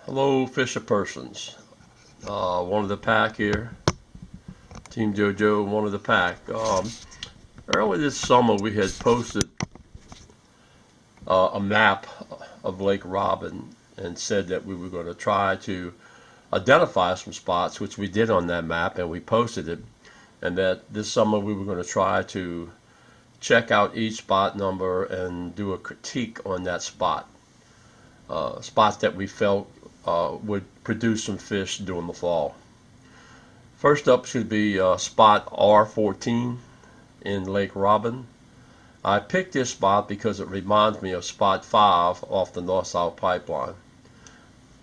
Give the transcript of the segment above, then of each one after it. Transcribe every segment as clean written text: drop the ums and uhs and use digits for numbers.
Hello, fisher persons. One of the pack here, Team JoJo, one of the pack. Early this summer, we had posted a map of Lake Robin and said that we were going to try to identify some spots, which we did on that map, and we posted it. And that this summer we were going to try to check out each spot number and do a critique on that spot. Spots that we felt would produce some fish during the fall. First up should be spot R14 in Lake Robin. I picked this spot because it reminds me of spot 5 off the north-south pipeline.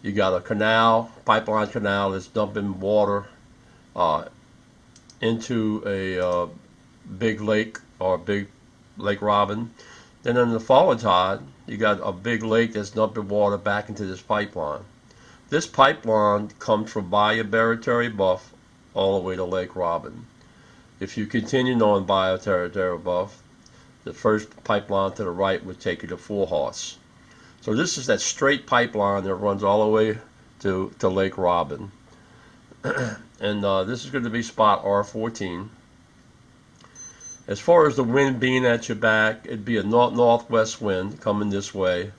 You got a canal, pipeline canal that's dumping water into a big lake or big Lake Robin. Then in the fall tide, you got a big lake that's dumping water back into this pipeline. This pipeline comes from Bayou Territory Bluff all the way to Lake Robin. If you continue on Bayou Territory Bluff, the first pipeline to the right would take you to Full Horse. So this is that straight pipeline that runs all the way to Lake Robin. And this is going to be spot R14. As far as the wind being at your back, it'd be a northwest wind coming this way.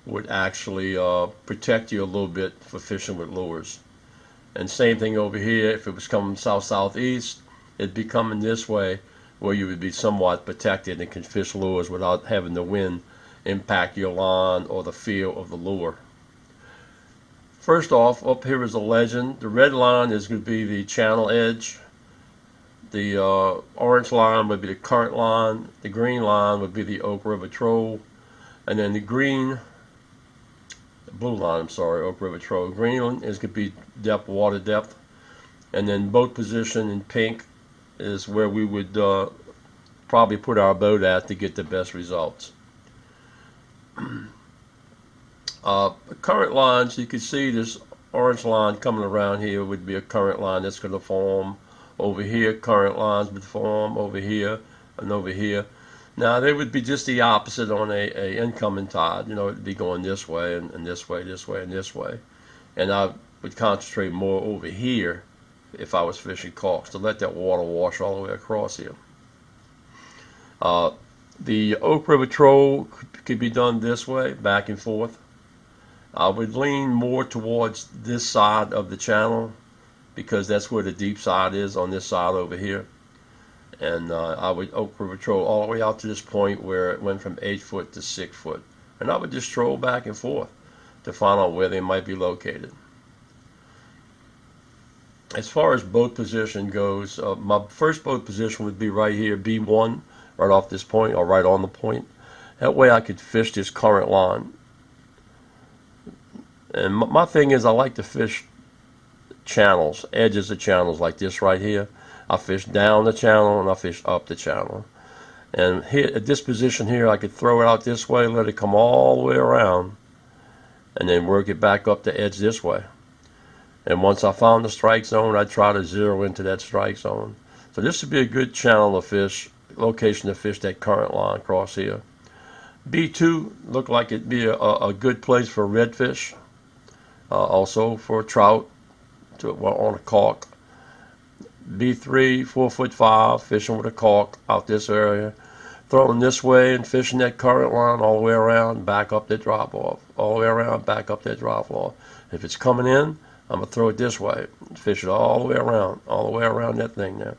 Would actually protect you a little bit for fishing with lures. And same thing over here, if it was coming south-southeast, it'd be coming this way where you would be somewhat protected and can fish lures without having the wind impact your line or the feel of the lure. First off, up here is a legend. The red line is going to be the channel edge. The orange line would be the current line. The green line would be the Oak River Troll. And then the blue line, Oak River Troll. Green one is going to be depth, water depth. And then boat position in pink is where we would probably put our boat at to get the best results. Current lines, you can see this orange line coming around here would be a current line that's going to form over here. Current lines would form over here and over here. Now they would be just the opposite on a incoming tide. You know, it'd be going this way and this way, this way, and this way. And I would concentrate more over here if I was fishing corks to let that water wash all the way across here. The Oak River Troll could be done this way, back and forth. I would lean more towards this side of the channel because that's where the deep side is, on this side over here. And I would Oak River Troll all the way out to this point where it went from 8 foot to 6 foot. And I would just troll back and forth to find out where they might be located. As far as boat position goes, my first boat position would be right here, B1, right off this point or right on the point. That way I could fish this current line. And my thing is I like to fish channels, edges of channels like this right here. I fish down the channel and I fish up the channel. And here at this position here, I could throw it out this way, let it come all the way around, and then work it back up the edge this way. And once I found the strike zone, I'd try to zero into that strike zone. So this would be a good channel to fish, location to fish that current line across here. B2 looked like it'd be a good place for redfish, also for trout on a cork. B3, 4'5", fishing with a cork out this area, throwing this way and fishing that current line all the way around, back up that drop off, all the way around, back up that drop off. If it's coming in, I'm gonna throw it this way, fish it all the way around that thing there.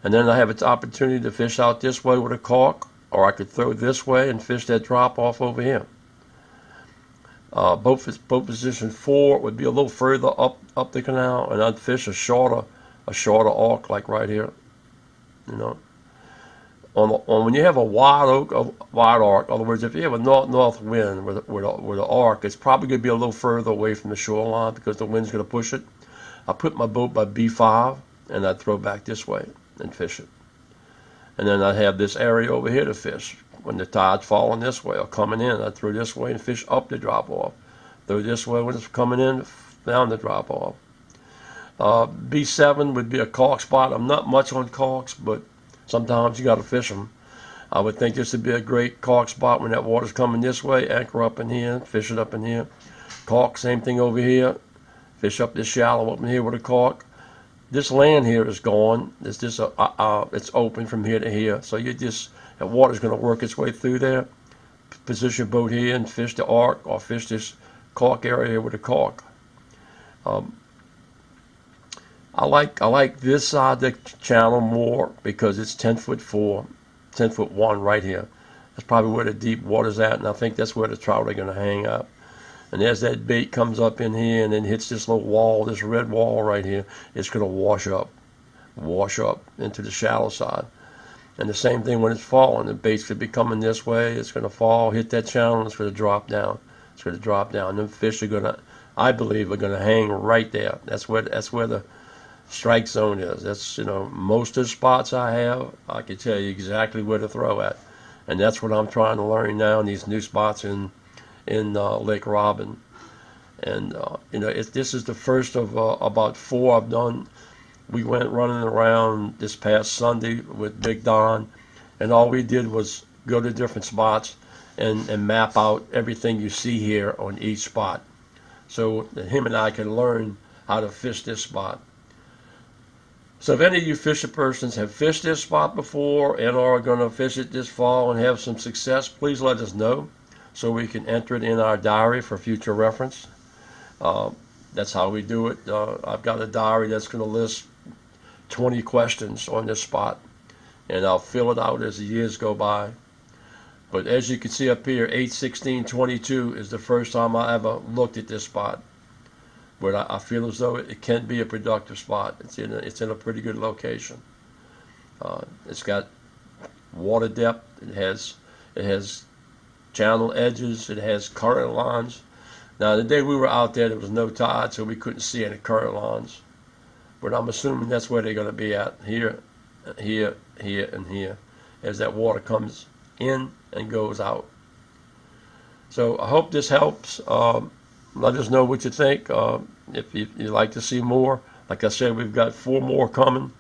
And then I have an opportunity to fish out this way with a cork, or I could throw this way and fish that drop off over here. Boat position 4 would be a little further up the canal, and I'd fish a shorter arc like right here. You know, when you have a wide arc, in other words, if you have a north wind with an arc, it's probably going to be a little further away from the shoreline because the wind's going to push it. I put my boat by B5 and I'd throw back this way and fish it. And then I'd have this area over here to fish. When the tide's falling this way or coming in, I'd throw this way and fish up the drop off. Throw this way when it's coming in, down the drop off. B7 would be a cork spot. I'm not much on corks, but sometimes you got to fish them. I would think this would be a great cork spot when that water's coming this way. Anchor up in here, fish it up in here. Caulk, same thing over here. Fish up this shallow up in here with a caulk. This land here is gone. It's just it's open from here to here. So that water's going to work its way through there. Position your boat here and fish the arc or fish this caulk area here with a caulk. I like this side of the channel more because it's 10'4", 10'1" right here. That's probably where the deep water's at, and I think that's where the trout are going to hang up. And as that bait comes up in here and then hits this little wall, this red wall right here, it's going to wash up into the shallow side. And the same thing when it's falling. The bait's going to be coming this way. It's going to fall, hit that channel, and it's going to drop down. It's going to drop down. And the fish are going to, I believe, are going to hang right there. That's where the strike zone is. That's, most of the spots I have, I can tell you exactly where to throw at. And that's what I'm trying to learn now in these new spots in Lake Robin. And this is the first of about 4 I've done. We went running around this past Sunday with Big Don, and all we did was go to different spots and map out everything you see here on each spot, so that him and I can learn how to fish this spot. So if any of you fisher persons have fished this spot before and are going to fish it this fall and have some success, please let us know, so we can enter it in our diary for future reference. That's how we do it. I've got a diary that's going to list 20 questions on this spot, and I'll fill it out as the years go by. But as you can see up here, 8/16/22 is the first time I ever looked at this spot. But I feel as though it can be a productive spot. It's in a pretty good location. It's got water depth. It has channel edges. It has current lines. Now, the day we were out there was no tide, so we couldn't see any current lines. But I'm assuming that's where they're going to be at, here, here, here, and here, as that water comes in and goes out. So I hope this helps. Let us know what you think. If you'd like to see more, like I said, we've got 4 more coming.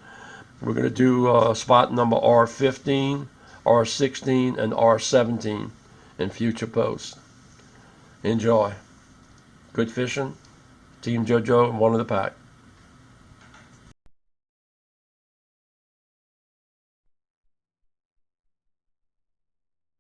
We're going to do spot number R15, R16, and R17 in future posts. Enjoy. Good fishing. Team Jo-Jo Oneofthepack.